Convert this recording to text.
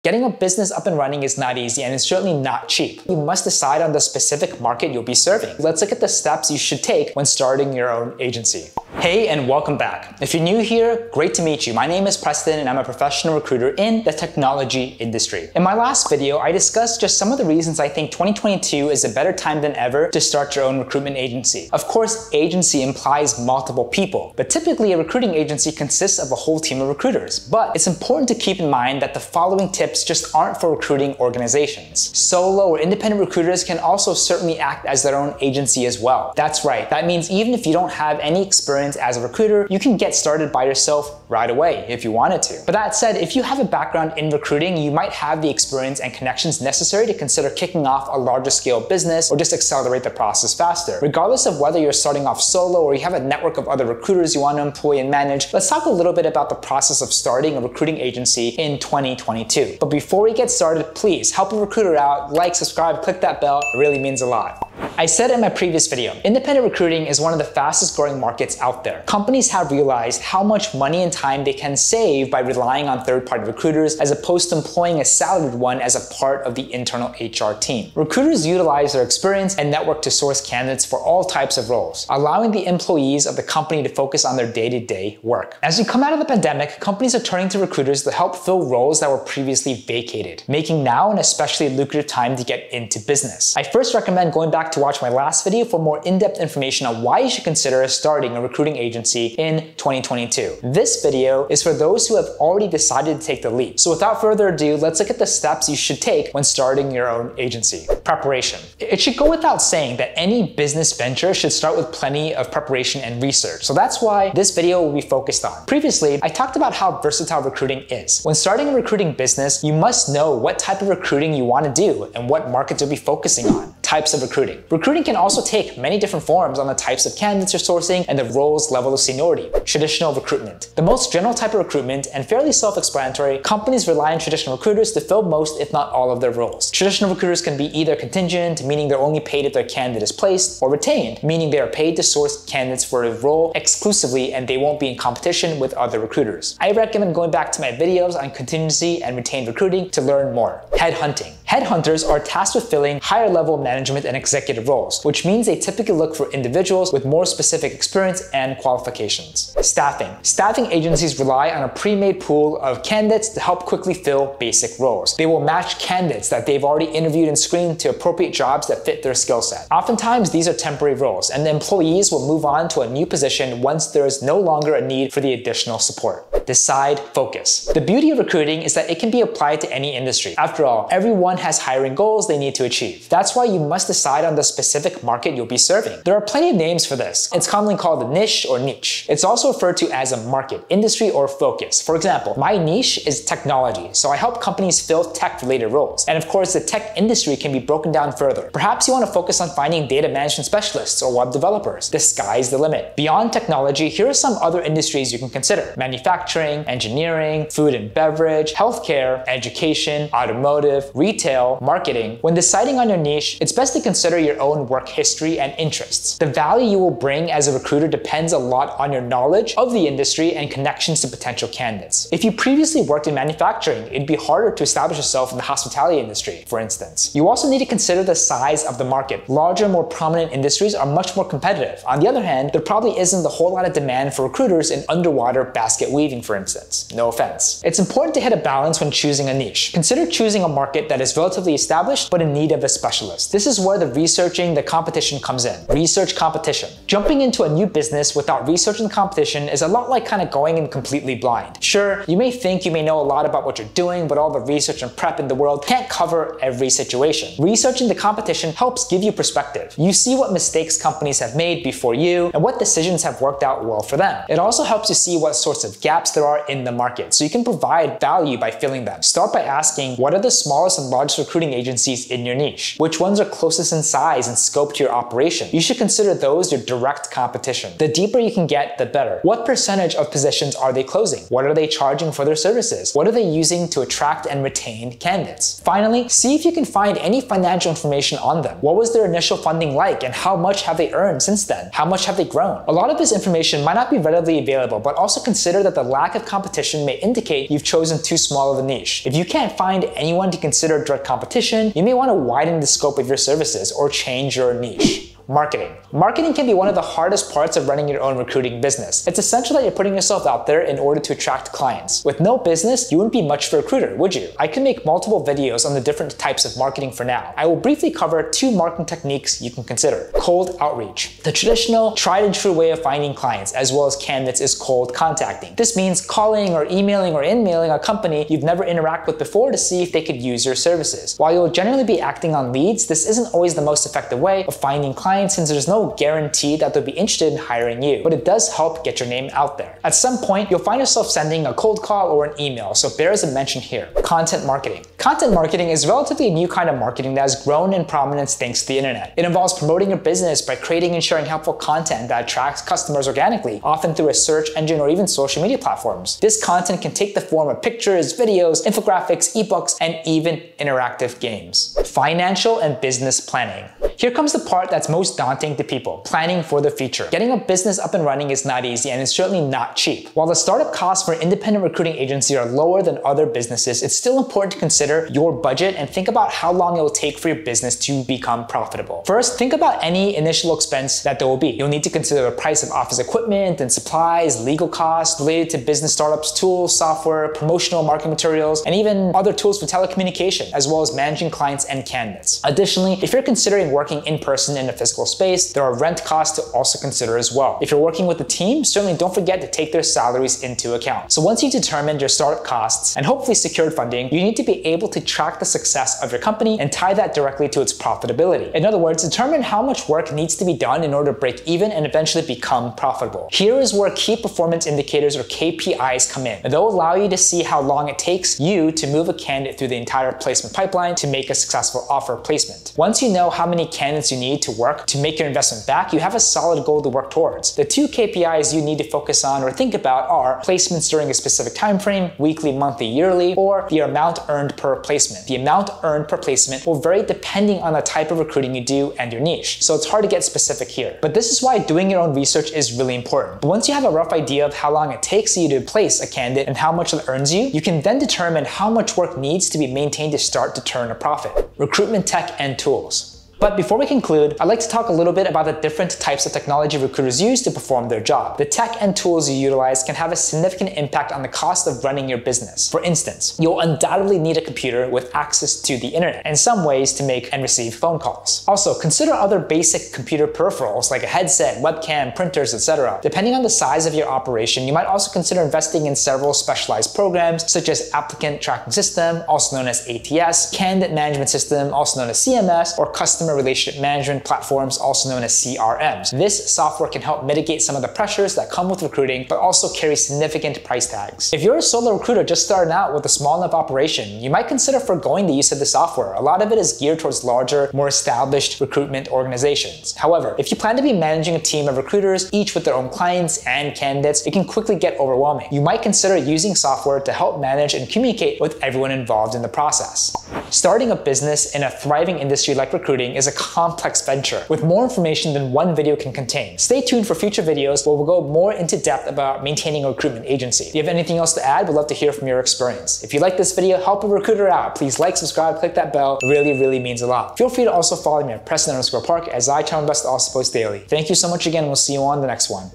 Getting a business up and running is not easy, and it's certainly not cheap. You must decide on the specific market you'll be serving. Let's look at the steps you should take when starting your own agency. Hey, and welcome back. If you're new here, great to meet you. My name is Preston, and I'm a professional recruiter in the technology industry. In my last video, I discussed just some of the reasons I think 2022 is a better time than ever to start your own recruitment agency. Of course, agency implies multiple people, but typically a recruiting agency consists of a whole team of recruiters. But it's important to keep in mind that the following tips just aren't for recruiting organizations. Solo or independent recruiters can also certainly act as their own agency as well. That's right. That means even if you don't have any experience as a recruiter, you can get started by yourself right away if you wanted to. But that said, if you have a background in recruiting, you might have the experience and connections necessary to consider kicking off a larger scale business or just accelerate the process faster. Regardless of whether you're starting off solo or you have a network of other recruiters you want to employ and manage, let's talk a little bit about the process of starting a recruiting agency in 2022. But before we get started, please help a recruiter out, like, subscribe, click that bell, it really means a lot. I said in my previous video, independent recruiting is one of the fastest growing markets out there. Companies have realized how much money and time they can save by relying on third-party recruiters as opposed to employing a salaried one as a part of the internal HR team. Recruiters utilize their experience and network to source candidates for all types of roles, allowing the employees of the company to focus on their day-to-day work. As we come out of the pandemic, companies are turning to recruiters to help fill roles that were previously vacated, making now an especially lucrative time to get into business. I first recommend going back to watch my last video for more in-depth information on why you should consider starting a recruiting agency in 2022. This video is for those who have already decided to take the leap. So without further ado, let's look at the steps you should take when starting your own agency. Preparation. It should go without saying that any business venture should start with plenty of preparation and research. So that's why this video will be focused on. Previously, I talked about how versatile recruiting is. When starting a recruiting business, you must know what type of recruiting you want to do and what markets you'll be focusing on. Types of recruiting. Recruiting can also take many different forms on the types of candidates you're sourcing and the role's level of seniority. Traditional recruitment. The most general type of recruitment and fairly self-explanatory, companies rely on traditional recruiters to fill most, if not all, of their roles. Traditional recruiters can be either contingent, meaning they're only paid if their candidate is placed, or retained, meaning they are paid to source candidates for a role exclusively and they won't be in competition with other recruiters. I recommend going back to my videos on contingency and retained recruiting to learn more. Headhunting. Headhunters are tasked with filling higher level management and executive roles, which means they typically look for individuals with more specific experience and qualifications. Staffing. Staffing agencies rely on a pre-made pool of candidates to help quickly fill basic roles. They will match candidates that they've already interviewed and screened to appropriate jobs that fit their skill set. Oftentimes, these are temporary roles, and the employees will move on to a new position once there is no longer a need for the additional support. Decide, focus. The beauty of recruiting is that it can be applied to any industry. After all, everyone has hiring goals they need to achieve. That's why you must decide on the specific market you'll be serving. There are plenty of names for this. It's commonly called a niche or niche. It's also referred to as a market, industry, or focus. For example, my niche is technology, so I help companies fill tech-related roles. And of course, the tech industry can be broken down further. Perhaps you want to focus on finding data management specialists or web developers. The sky's the limit. Beyond technology, here are some other industries you can consider: manufacturing, engineering, food and beverage, healthcare, education, automotive, retail, marketing. When deciding on your niche, it's best to consider your own work history and interests. The value you will bring as a recruiter depends a lot on your knowledge of the industry and connections to potential candidates. If you previously worked in manufacturing, it'd be harder to establish yourself in the hospitality industry, for instance. You also need to consider the size of the market. Larger, more prominent industries are much more competitive. On the other hand, there probably isn't a whole lot of demand for recruiters in underwater basket weaving, for instance. No offense. It's important to hit a balance when choosing a niche. Consider choosing a market that is relatively established but in need of a specialist. This is where the researching the competition comes in. Research competition. Jumping into a new business without researching the competition is a lot like kind of going in completely blind. Sure, you may think you may know a lot about what you're doing, but all the research and prep in the world can't cover every situation. Researching the competition helps give you perspective. You see what mistakes companies have made before you and what decisions have worked out well for them. It also helps you see what sorts of gaps there are in the market, so you can provide value by filling them. Start by asking, what are the smallest and largest largest recruiting agencies in your niche? Which ones are closest in size and scope to your operation? You should consider those your direct competition. The deeper you can get, the better. What percentage of positions are they closing? What are they charging for their services? What are they using to attract and retain candidates? Finally, see if you can find any financial information on them. What was their initial funding like, and how much have they earned since then? How much have they grown? A lot of this information might not be readily available, but also consider that the lack of competition may indicate you've chosen too small of a niche. If you can't find anyone to consider direct competition, you may want to widen the scope of your services or change your niche. Marketing. Marketing can be one of the hardest parts of running your own recruiting business. It's essential that you're putting yourself out there in order to attract clients. With no business, you wouldn't be much of a recruiter, would you? I can make multiple videos on the different types of marketing for now. I will briefly cover 2 marketing techniques you can consider. Cold outreach. The traditional, tried and true way of finding clients as well as candidates is cold contacting. This means calling or emailing or in-mailing a company you've never interacted with before to see if they could use your services. While you'll generally be acting on leads, this isn't always the most effective way of finding clients, since there's no guarantee that they'll be interested in hiring you, but it does help get your name out there. At some point, you'll find yourself sending a cold call or an email, so bears a mention here. Content marketing. Content marketing is relatively a new kind of marketing that has grown in prominence thanks to the internet. It involves promoting your business by creating and sharing helpful content that attracts customers organically, often through a search engine or even social media platforms. This content can take the form of pictures, videos, infographics, ebooks, and even interactive games. Financial and business planning. Here comes the part that's most daunting to people: planning for the future. Getting a business up and running is not easy, and it's certainly not cheap. While the startup costs for an independent recruiting agency are lower than other businesses, it's still important to consider your budget and think about how long it will take for your business to become profitable. First, think about any initial expense that there will be. You'll need to consider the price of office equipment and supplies, legal costs related to business startups, tools, software, promotional marketing materials, and even other tools for telecommunication, as well as managing clients and candidates. Additionally, if you're considering working in person in a physical space, there are rent costs to also consider as well. If you're working with a team, certainly don't forget to take their salaries into account. So once you've determined your startup costs and hopefully secured funding, you need to be able to track the success of your company and tie that directly to its profitability. In other words, determine how much work needs to be done in order to break even and eventually become profitable. Here is where key performance indicators or KPIs come in. They'll allow you to see how long it takes you to move a candidate through the entire placement pipeline to make a successful offer placement. Once you know how many candidates you need to work to make your investment back, you have a solid goal to work towards. The 2 KPIs you need to focus on or think about are placements during a specific time frame, weekly, monthly, yearly, or the amount earned per placement. The amount earned per placement will vary depending on the type of recruiting you do and your niche, so it's hard to get specific here. But this is why doing your own research is really important. But once you have a rough idea of how long it takes you to place a candidate and how much it earns you, you can then determine how much work needs to be maintained to start to turn a profit. Recruitment tech and tools. But before we conclude, I'd like to talk a little bit about the different types of technology recruiters use to perform their job. The tech and tools you utilize can have a significant impact on the cost of running your business. For instance, you'll undoubtedly need a computer with access to the internet and some ways to make and receive phone calls. Also, consider other basic computer peripherals like a headset, webcam, printers, etc. Depending on the size of your operation, you might also consider investing in several specialized programs such as Applicant Tracking System, also known as ATS, Candidate Management System, also known as CMS, or Customer Relationship Management platforms, also known as CRMs. This software can help mitigate some of the pressures that come with recruiting, but also carry significant price tags. If you're a solo recruiter just starting out with a small enough operation, you might consider forgoing the use of the software. A lot of it is geared towards larger, more established recruitment organizations. However, if you plan to be managing a team of recruiters, each with their own clients and candidates, it can quickly get overwhelming. You might consider using software to help manage and communicate with everyone involved in the process. Starting a business in a thriving industry like recruiting is a complex venture with more information than one video can contain. Stay tuned for future videos where we'll go more into depth about maintaining a recruitment agency. If you have anything else to add, we'd love to hear from your experience. If you like this video, help a recruiter out. Please like, subscribe, click that bell. It really means a lot. Feel free to also follow me at Preston_Park as I try my best to also post daily. Thank you so much again, and we'll see you on the next one.